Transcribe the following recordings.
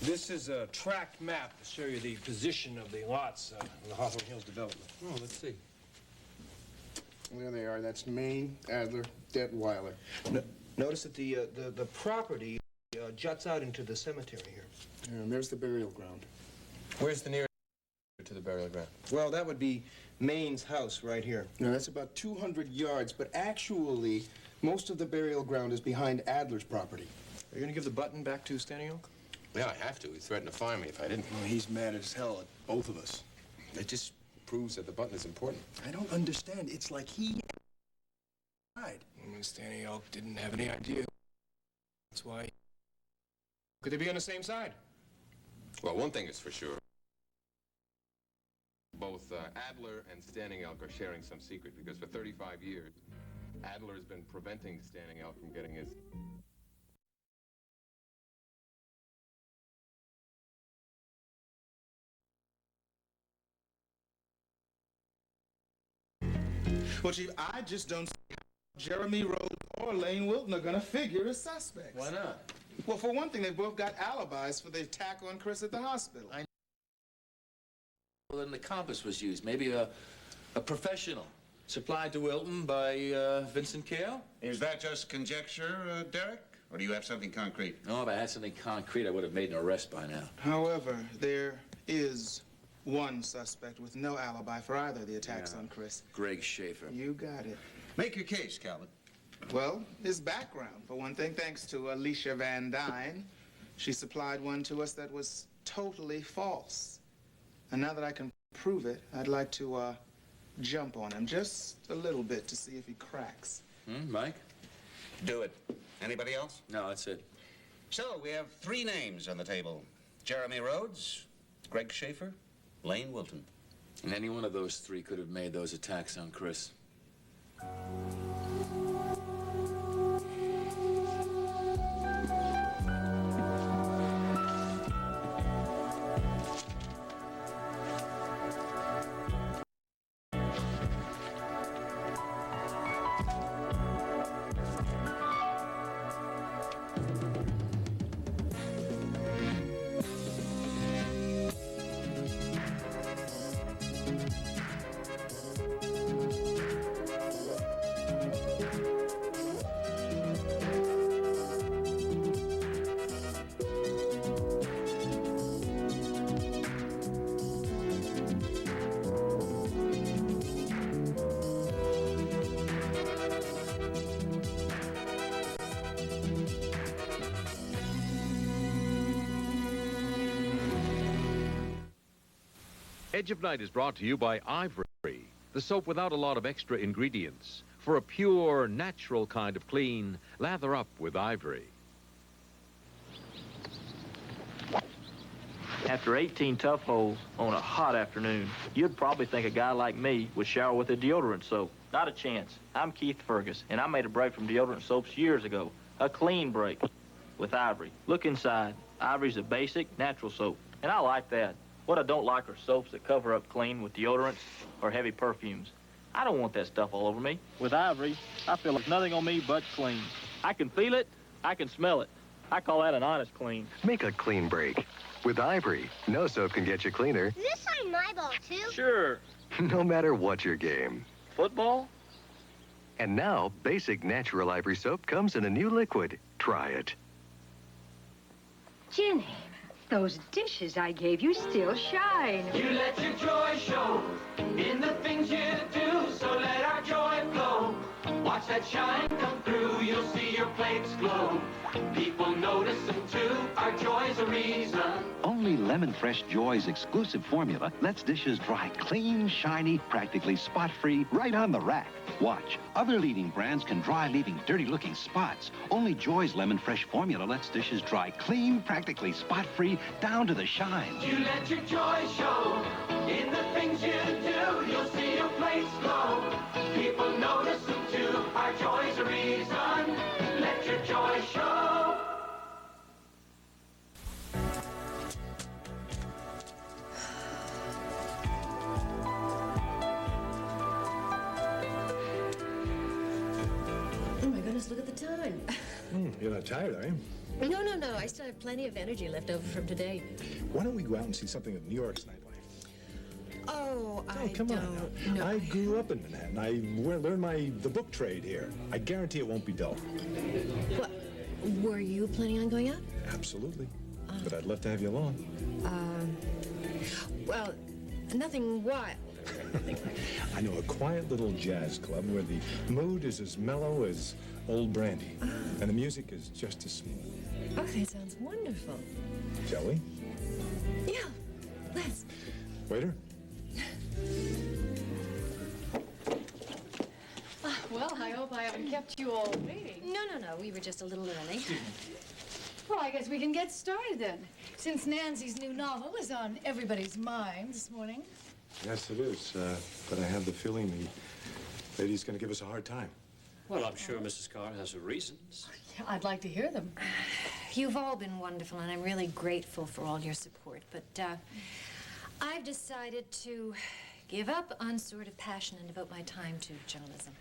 This is a tract map to show you the position of the lots in the Hawthorne Hills development. Oh, let's see. There they are. That's Maine, Adler, Detweiler. No, notice that the property juts out into the cemetery here. Yeah, and there's the burial ground. Where's the nearest to the burial ground? Well, that would be Maine's house right here. Now, that's about 200 yards, but actually, most of the burial ground is behind Adler's property. Are you going to give the button back to Standing Oak? Yeah, I have to. He threatened to fire me if I didn't. Well, he's mad as hell at both of us. It just proves that the button is important. I don't understand. It's like he died. Standing Oak didn't have any idea. That's why. Could they be on the same side? Well, one thing is for sure. Both Adler and Standing Elk are sharing some secret because for 35 years, Adler has been preventing Standing Elk from getting his... Well, Chief, I just don't see how Jeremy Rhodes or Lane Wilton are gonna figure as suspects. Why not? Well, for one thing, they both got alibis for the attack on Chris at the hospital. Well, then the compass was used. Maybe a professional supplied to Wilton by Vincent Kale? Is that just conjecture, Derek? Or do you have something concrete? No, if I had something concrete, I would have made an arrest by now. However, there is one suspect with no alibi for either of the attacks on Chris. Greg Schaefer. You got it. Make your case, Calvin. Well, his background, for one thing, thanks to Alicia Van Dyne. She supplied one to us that was totally false. And now that I can prove it, I'd like to jump on him just a little bit to see if he cracks. Mike? Do it. Anybody else? No, that's it. So, we have 3 names on the table. Jeremy Rhodes, Greg Schaefer, Lane Wilton. And any one of those 3 could have made those attacks on Chris. Edge of Night is brought to you by Ivory, the soap without a lot of extra ingredients. For a pure, natural kind of clean, lather up with Ivory. After 18 tough holes on a hot afternoon, you'd probably think a guy like me would shower with a deodorant soap. Not a chance. I'm Keith Fergus, and I made a break from deodorant soaps years ago. A clean break with Ivory. Look inside. Ivory's a basic, natural soap, and I like that. What I don't like are soaps that cover up clean with deodorants or heavy perfumes. I don't want that stuff all over me. With Ivory, I feel there's nothing on me but clean. I can feel it, I can smell it. I call that an honest clean. Make a clean break. With Ivory, no soap can get you cleaner. Is this on my ball, too? Sure. No matter what your game. Football? And now, basic natural Ivory soap comes in a new liquid. Try it. Jenny, those dishes I gave you still shine. You let your joy show in the things you do, so let our joy flow. Watch that shine come through, you'll see your plates glow. People notice them too, our joy's a reason. Only Lemon Fresh Joy's exclusive formula lets dishes dry clean, shiny, practically spot-free right on the rack. Watch. Other leading brands can dry, leaving dirty-looking spots. Only Joy's Lemon Fresh formula lets dishes dry clean, practically spot-free, down to the shine. You let your joy show in the things you do, you'll see your plates glow. People notice them too, our joy's a reason. Let your joy show. Oh my goodness, look at the time. You're not tired, are you? No, no, no. I still have plenty of energy left over from today. Why don't we go out and see something of New York's nightlife? Oh, I come don't on now. know. I grew up in Manhattan. I learned the book trade here. I guarantee it won't be dull. What? Were you planning on going out? Absolutely. But I'd love to have you along. Well, nothing wild. I know a quiet little jazz club where the mood is as mellow as old brandy. And the music is just as smooth. Oh, that sounds wonderful. Shall we? Yeah, let's. Waiter? Well, I hope I haven't kept you all waiting. No, no, no. We were just a little early. Well, I guess we can get started then, since Nancy's new novel is on everybody's mind this morning. Yes, it is. But I have the feeling the lady's going to give us a hard time. Well, I'm sure Mrs. Carr has her reasons. Yeah, I'd like to hear them. You've all been wonderful, and I'm really grateful for all your support. But I've decided to give up on sort of passion and devote my time to journalism.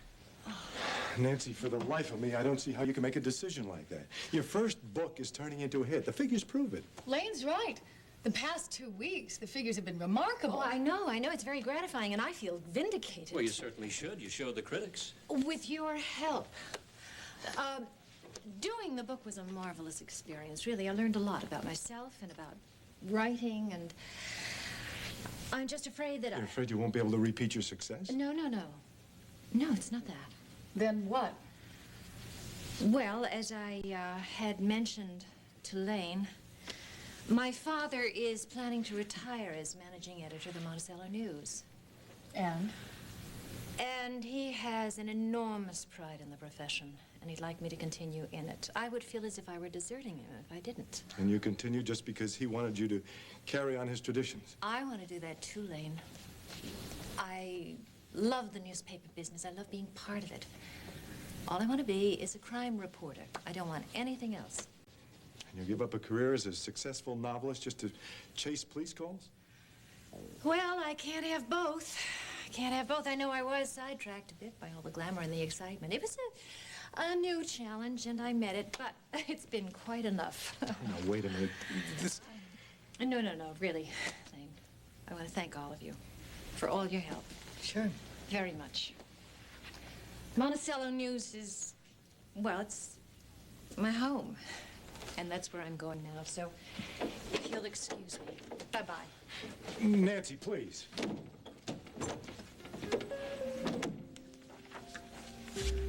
Nancy, for the life of me, I don't see how you can make a decision like that. Your first book is turning into a hit. The figures prove it. Lane's right. The past 2 weeks, the figures have been remarkable. Oh, I know. It's very gratifying, and I feel vindicated. Well, you certainly should. You showed the critics. With your help. Doing the book was a marvelous experience, really. I learned a lot about myself and about writing, and I'm just afraid that You're afraid you won't be able to repeat your success? No, no, no. No, it's not that. Then what? Well, as I had mentioned to Lane, my father is planning to retire as managing editor of the Monticello News. And? And he has an enormous pride in the profession, and he'd like me to continue in it. I would feel as if I were deserting him if I didn't. And you continue just because he wanted you to carry on his traditions? I want to do that too, Lane. I love the newspaper business. I love being part of it. All I want to be is a crime reporter. I don't want anything else. And you give up a career as a successful novelist just to chase police calls? Well, I can't have both. I can't have both. I know I was sidetracked a bit by all the glamour and the excitement. It was a new challenge, and I met it, but it's been quite enough. Now, wait a minute. No, no, no, really, Lane. I want to thank all of you for all your help. Sure. Very much. Monticello News is, well, it's my home. And that's where I'm going now, so if you'll excuse me. Bye-bye. Nancy, please.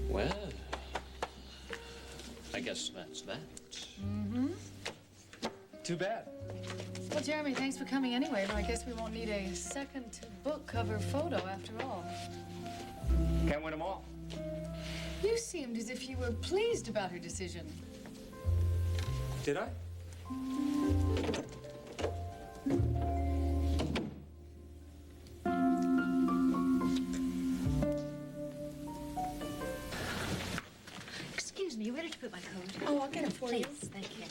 Well, I guess that's that. Mm-hmm. Too bad. Well, Jeremy, thanks for coming anyway, but I guess we won't need a second book cover photo after all. Can't win them all. You seemed as if you were pleased about her decision. Did I? Excuse me, where did you put my coat? Oh, I'll get it for you. Please, thank you.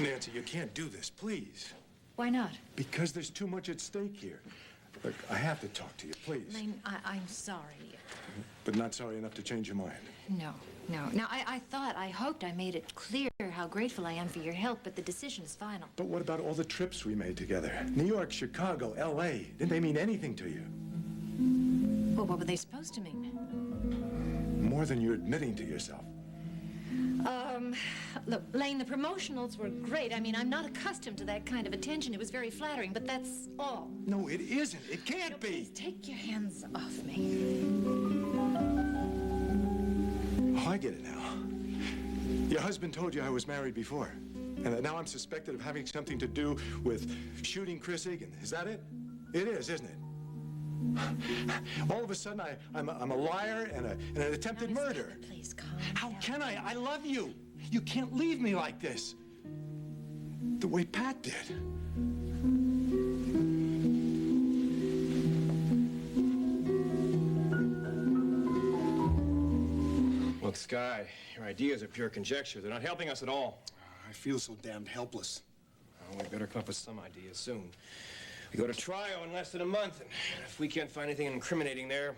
Nancy, you can't do this, please. Why not? Because there's too much at stake here. Look, I have to talk to you, please. Lane, I'm sorry. But not sorry enough to change your mind. No, no. Now, I hoped I made it clear how grateful I am for your help, but the decision is final. But what about all the trips we made together? New York, Chicago, L.A. Didn't they mean anything to you? Well, what were they supposed to mean? More than you're admitting to yourself. Look, Lane, the promotionals were great. I mean, I'm not accustomed to that kind of attention. It was very flattering, but that's all. No, it isn't. It can't be. Please take your hands off me. Oh, I get it now. Your husband told you I was married before, and that now I'm suspected of having something to do with shooting Chris Egan. Is that it? It is, isn't it? All of a sudden, I'm a liar and an attempted murder. Please, calm How down. can I? I love you. You can't leave me like this. The way Pat did. Look, Sky, your ideas are pure conjecture. They're not helping us at all. I feel so damned helpless. Oh, we better come up with some ideas soon. We go to trial in less than a month, and if we can't find anything incriminating there,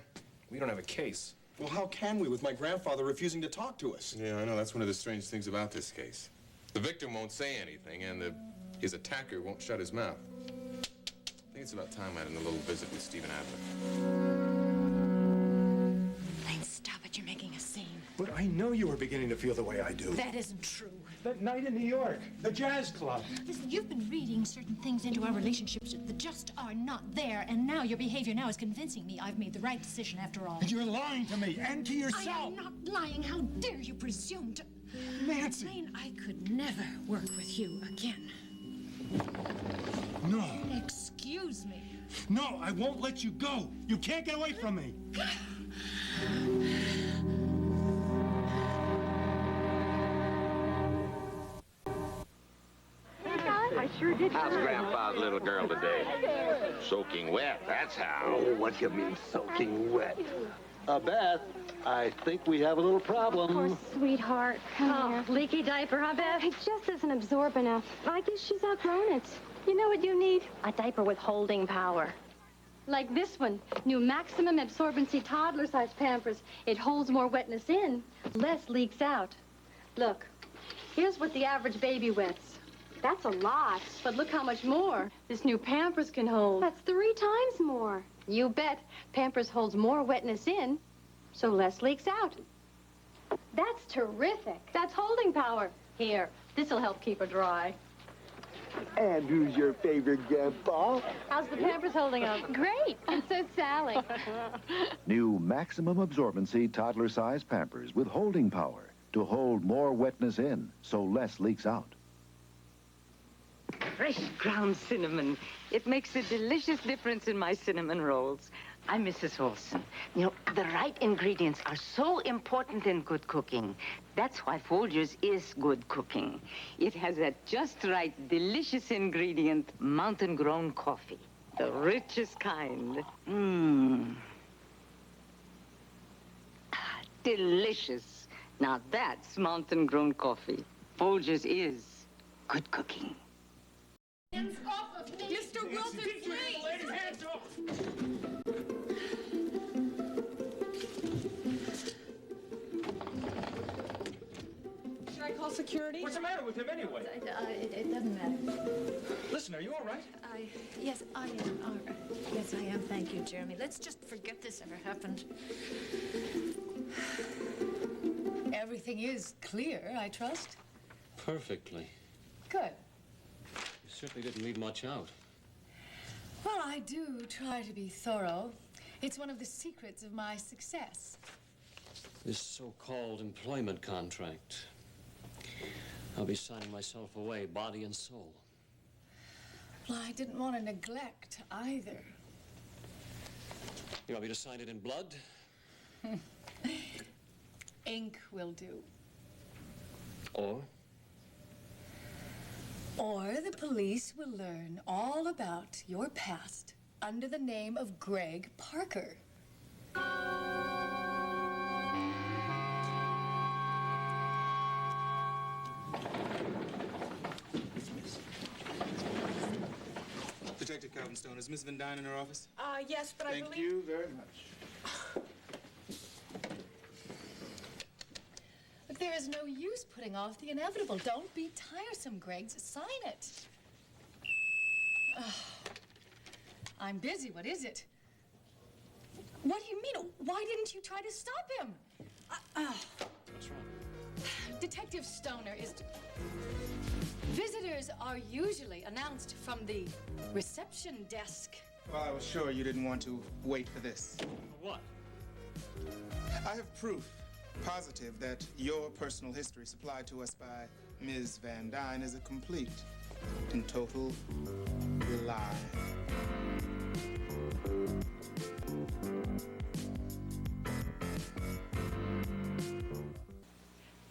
we don't have a case. Well, how can we with my grandfather refusing to talk to us? Yeah, I know. That's one of the strange things about this case. The victim won't say anything, and his attacker won't shut his mouth. I think it's about time I had a little visit with Stephen Adler. Stop it. You're making a scene. But I know you were beginning to feel the way I do. That isn't true. That night in New York, the jazz club. Listen, you've been reading certain things into our relationships that just are not there, and now your behavior now is convincing me I've made the right decision after all. You're lying to me and to yourself. I am not lying. How dare you presume to... Nancy! Lane, I could never work with you again. No. Excuse me. No, I won't let you go. You can't get away from me. I sure did. How's Grandpa's little girl today? Soaking wet, that's how. Oh, what do you mean, soaking wet? Beth, I think we have a little problem. Poor sweetheart. Come here. Leaky diaper, huh, Beth? It just doesn't absorb enough. I guess she's outgrown it. You know what you need? A diaper with holding power. Like this one. New maximum absorbency toddler-sized Pampers. It holds more wetness in, less leaks out. Look, here's what the average baby wets. That's a lot. But look how much more this new Pampers can hold. That's 3 times more. You bet. Pampers holds more wetness in, so less leaks out. That's terrific. That's holding power. Here, this'll help keep her dry. And who's your favorite grandpa? How's the Pampers holding up? Great. And so's Sally. New maximum absorbency toddler-sized Pampers with holding power to hold more wetness in, so less leaks out. Fresh ground cinnamon. It makes a delicious difference in my cinnamon rolls. I'm Mrs. Olson. You know, the right ingredients are so important in good cooking. That's why Folgers is good cooking. It has that just right, delicious ingredient, mountain-grown coffee. The richest kind. Delicious. Now that's mountain-grown coffee. Folgers is good cooking. Hands off of me! Mr. Wilson, please! Lady, hands off! Should I call security? What's the matter with him anyway? It doesn't matter. Listen, are you all right? Yes, I am. All right. Yes, I am. Thank you, Jeremy. Let's just forget this ever happened. Everything is clear, I trust. Perfectly. Good. You certainly didn't leave much out. Well, I do try to be thorough. It's one of the secrets of my success. This so-called employment contract. I'll be signing myself away, body and soul. Well, I didn't want to neglect either. You want me to sign it in blood? Ink will do. Or the police will learn all about your past under the name of Greg Parker. Detective Calvin Stone, is Miss Van Dyne in her office? Yes, but I believe... Thank you very much. Look, there is no use putting off the inevitable. Don't be tiresome, Greg. Sign it. I'm busy. What is it? What do you mean? Why didn't you try to stop him? what's wrong? Detective Stoner is... Visitors are usually announced from the reception desk. Well, I was sure you didn't want to wait for this. What? I have proof, positive, that your personal history supplied to us by Ms. Van Dyne is a complete and total lie.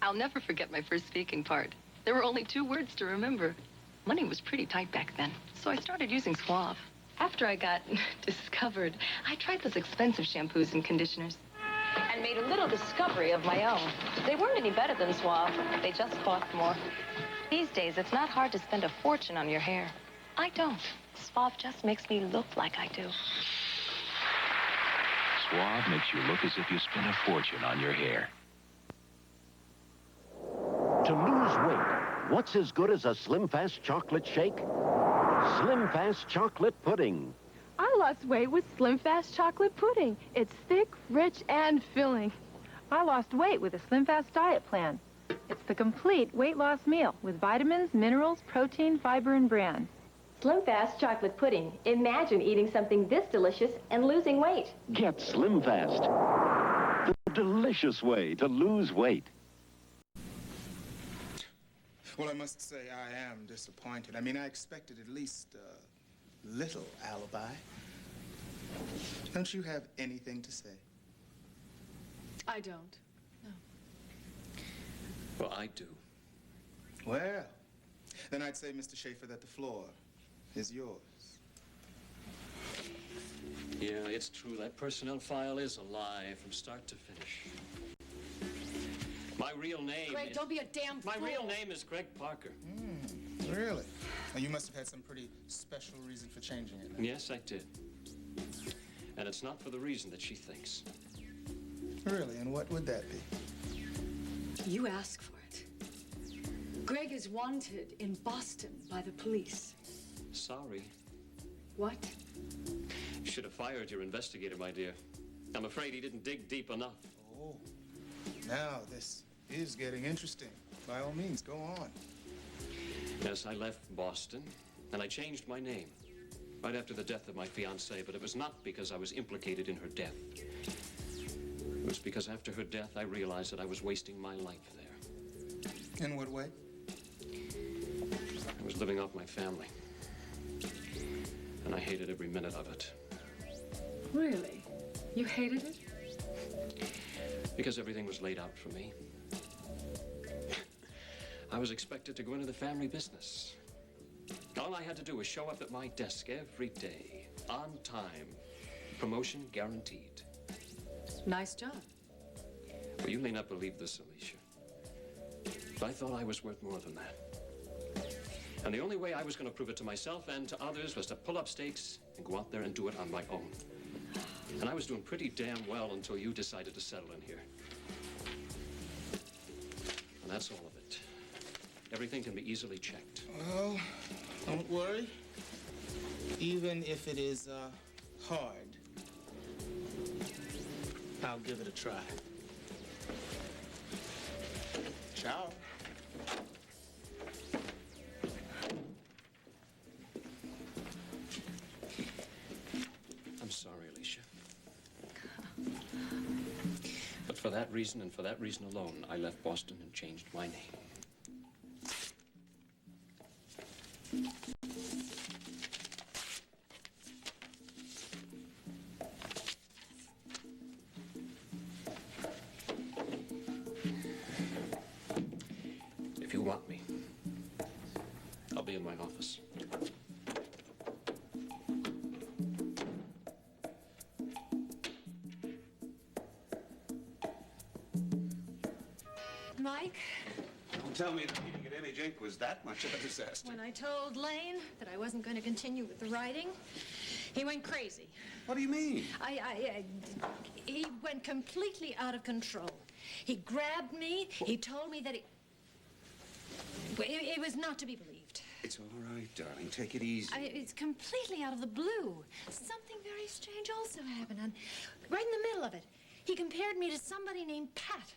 I'll never forget my first speaking part. There were only 2 words to remember. Money was pretty tight back then, so I started using Suave. After I got discovered, I tried those expensive shampoos and conditioners and made a little discovery of my own. They weren't any better than Suave. They just cost more. These days, it's not hard to spend a fortune on your hair. I don't. Suave just makes me look like I do. Suave makes you look as if you spent a fortune on your hair. To lose weight, what's as good as a Slim Fast chocolate shake? Slim Fast chocolate pudding. I lost weight with Slim Fast chocolate pudding. It's thick, rich, and filling. I lost weight with a Slim Fast diet plan. It's the complete weight loss meal with vitamins, minerals, protein, fiber, and bran. Slim Fast chocolate pudding. Imagine eating something this delicious and losing weight. Get Slim Fast, the delicious way to lose weight. Well, I must say I am disappointed. I mean, I expected at least a little alibi. Don't you have anything to say? I don't. No. Well, I do. Well, then I'd say, Mr. Schaefer, that the floor is yours. Yeah, it's true. That personnel file is a lie from start to finish. My real name Greg, is... don't be a damn fool. My real name is Greg Parker. Really? Now, you must have had some pretty special reason for changing it. Yes, I did. And it's not for the reason that she thinks. Really? And what would that be? You ask for it. Greg is wanted in Boston by the police. Sorry. What? You should have fired your investigator, my dear. I'm afraid he didn't dig deep enough. Oh, now this is getting interesting. By all means, go on. Yes, I left Boston, and I changed my name right after the death of my fiancée, but it was not because I was implicated in her death. It was because after her death, I realized that I was wasting my life there. In what way? I was living off my family, and I hated every minute of it. Really? You hated it? Because everything was laid out for me. I was expected to go into the family business. All I had to do was show up at my desk every day, on time. Promotion guaranteed. Nice job. Well, you may not believe this, Alicia, but I thought I was worth more than that. And the only way I was going to prove it to myself and to others was to pull up stakes and go out there and do it on my own. And I was doing pretty damn well until you decided to settle in here. And that's all of it. Everything can be easily checked. Well, don't worry. Even if it is hard, I'll give it a try. Ciao. I'm sorry, Alicia. But for that reason and for that reason alone, I left Boston and changed my name. If you want me, I'll be in my office. Mike, Don't tell me the meeting at Emmy Jink was that much of a disaster. When I told Lane that I wasn't going to continue with the writing, he went crazy. What do you mean? He went completely out of control. He grabbed me. He told me that it was not to be believed. It's all right, darling. Take it easy. It's completely out of the blue. Something very strange also happened. And right in the middle of it, he compared me to somebody named Pat.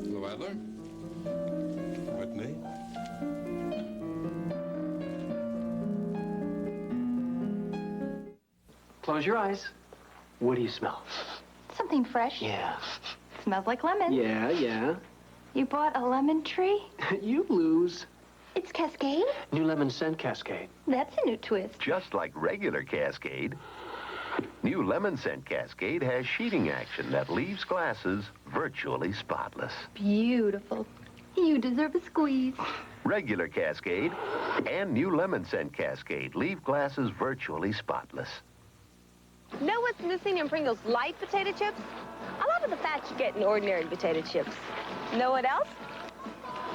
Hello, Adler? Whitney? Close your eyes. What do you smell? Something fresh. Yeah. Smells like lemon. Yeah. You bought a lemon tree? You lose. It's Cascade? New lemon scent Cascade. That's a new twist. Just like regular Cascade, new lemon scent Cascade has sheeting action that leaves glasses virtually spotless. Beautiful. You deserve a squeeze. Regular Cascade and new lemon scent Cascade leave glasses virtually spotless. Know what's missing in Pringles light potato chips? A lot of the fat you get in ordinary potato chips. Know what else?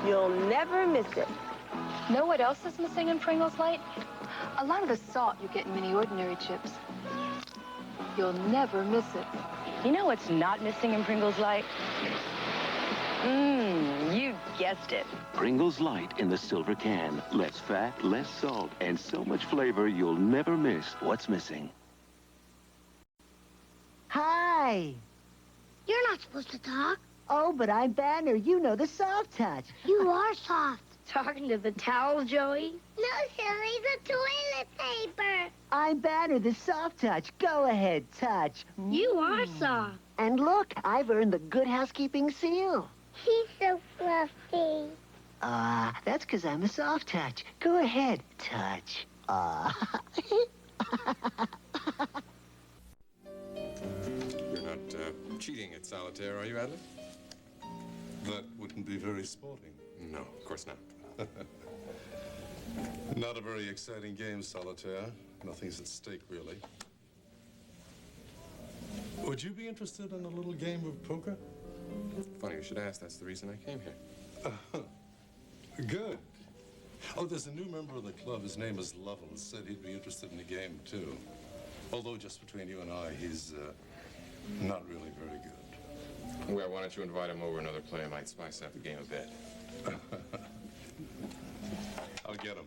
You'll never miss it. Know what else is missing in Pringles Light? A lot of the salt you get in many ordinary chips. You'll never miss it. You know what's not missing in Pringles Light? You guessed it. Pringles Light in the silver can. Less fat, less salt, and so much flavor you'll never miss what's missing. Hi. You're not supposed to talk. Oh, but I'm Banner. You know the soft touch. You are soft. Talking to the towel, Joey? No, silly, the toilet paper. I'm Banner, the soft touch. Go ahead, touch. You are soft. And look, I've earned the Good Housekeeping seal. He's so fluffy. That's because I'm a soft touch. Go ahead, touch. You're not cheating at solitaire, are you, Adler? That wouldn't be very sporting. No, of course not. Not a very exciting game, solitaire. Nothing's at stake, really. Would you be interested in a little game of poker? Funny you should ask. That's the reason I came here. Good. Oh, there's a new member of the club. His name is Lovell. Said he'd be interested in the game, too. Although, just between you and I, he's not really very good. Well, why don't you invite him over? Another player might spice up the game a bit. I'll get him.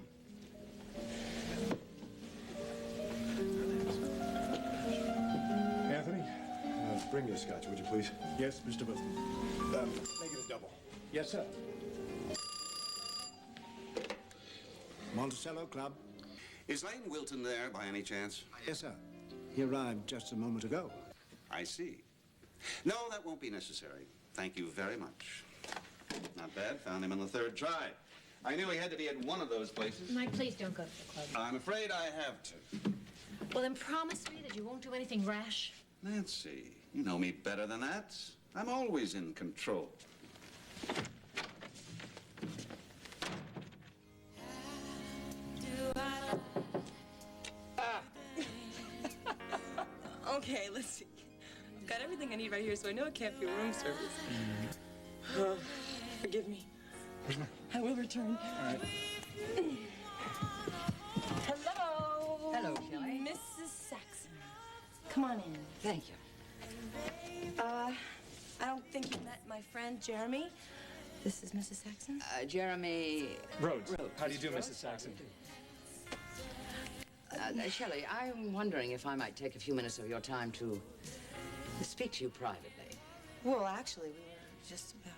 Anthony, bring me a scotch, would you please? Yes, Mr. Wilson. Make it a double. Yes, sir. Monticello Club. Is Lane Wilton there by any chance? Yes, sir. He arrived just a moment ago. I see. No, that won't be necessary. Thank you very much. Not bad. Found him on the third try. I knew he had to be at one of those places. Mike, please don't go to the club. I'm afraid I have to. Well, then promise me that you won't do anything rash. Nancy, you know me better than that. I'm always in control. Okay, let's see. I've got everything I need right here, so I know it can't be room service. Forgive me. I will return. All right. Hello. Hello, Shelley. Mrs. Saxon. Come on in. Thank you. I don't think you met my friend Jeremy. This is Mrs. Saxon. Jeremy... Rhodes. How do you do, Mrs. Saxon? Shelley, I'm wondering if I might take a few minutes of your time to speak to you privately. Well, actually, we were just about...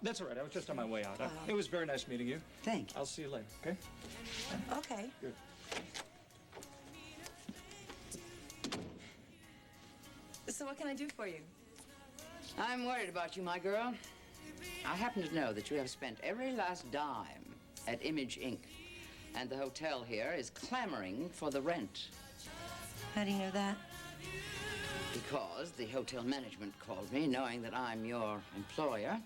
That's all right. I was just on my way out. It was very nice meeting you. Thank you. I'll see you later, okay? Okay. Good. So what can I do for you? I'm worried about you, my girl. I happen to know that you have spent every last dime at Image Inc. And the hotel here is clamoring for the rent. How do you know that? Because the hotel management called me, knowing that I'm your employer,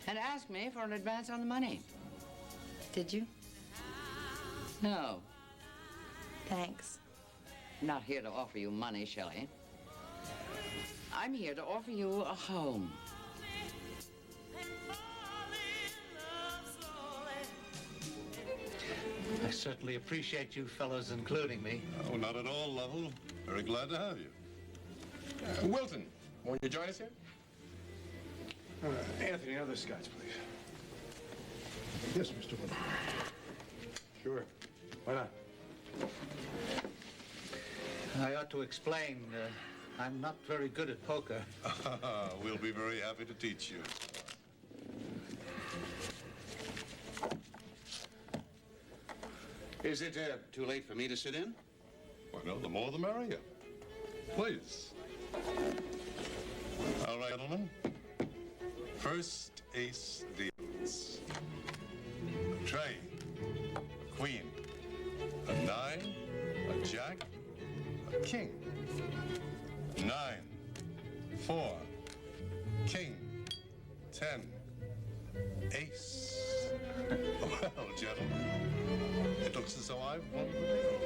and asked me for an advance on the money. Did you? No. Thanks. Not here to offer you money, Shelley. I'm here to offer you a home. I certainly appreciate you fellows including me. Oh, not at all, Lovell. Very glad to have you. Wilton, won't you join us here? Anthony, another scotch, please. Yes, Mr. Wilson. Sure. Why not? I ought to explain, I'm not very good at poker. We'll be very happy to teach you. Is it too late for me to sit in? Well, no, the more the merrier. Please. All right, gentlemen. First ace deals. A trey, a queen, a 9, a jack, a king. 9, 4, king, 10, ace. Well, gentlemen, it looks as though I've won the deal.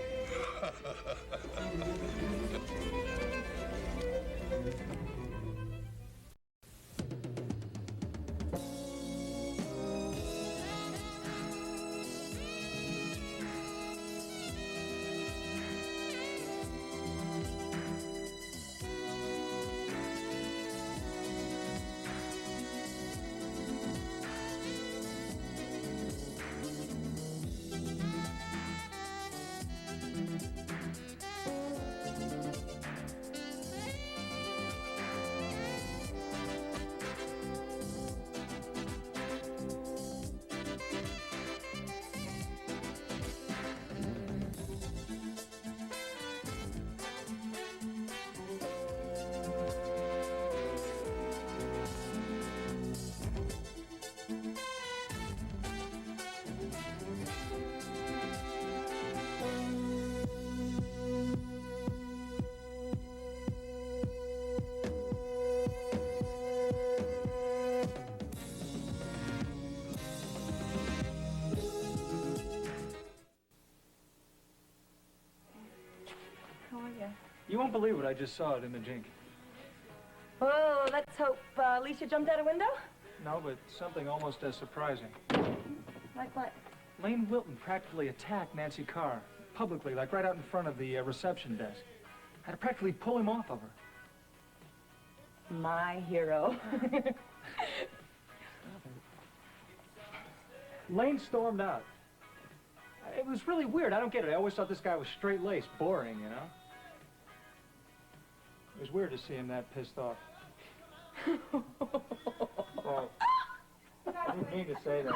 How are you? You won't believe what I just saw at Imaging. Oh, let's hope Alicia jumped out a window? No, but something almost as surprising. Like what? Lane Wilton practically attacked Nancy Carr, publicly, like right out in front of the reception desk. Had to practically pull him off of her. My hero. Lane stormed out. It was really weird. I don't get it. I always thought this guy was straight-laced, boring, you know? It was weird to see him that pissed off. Well, I didn't mean to say that.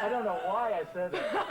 I don't know why I said that.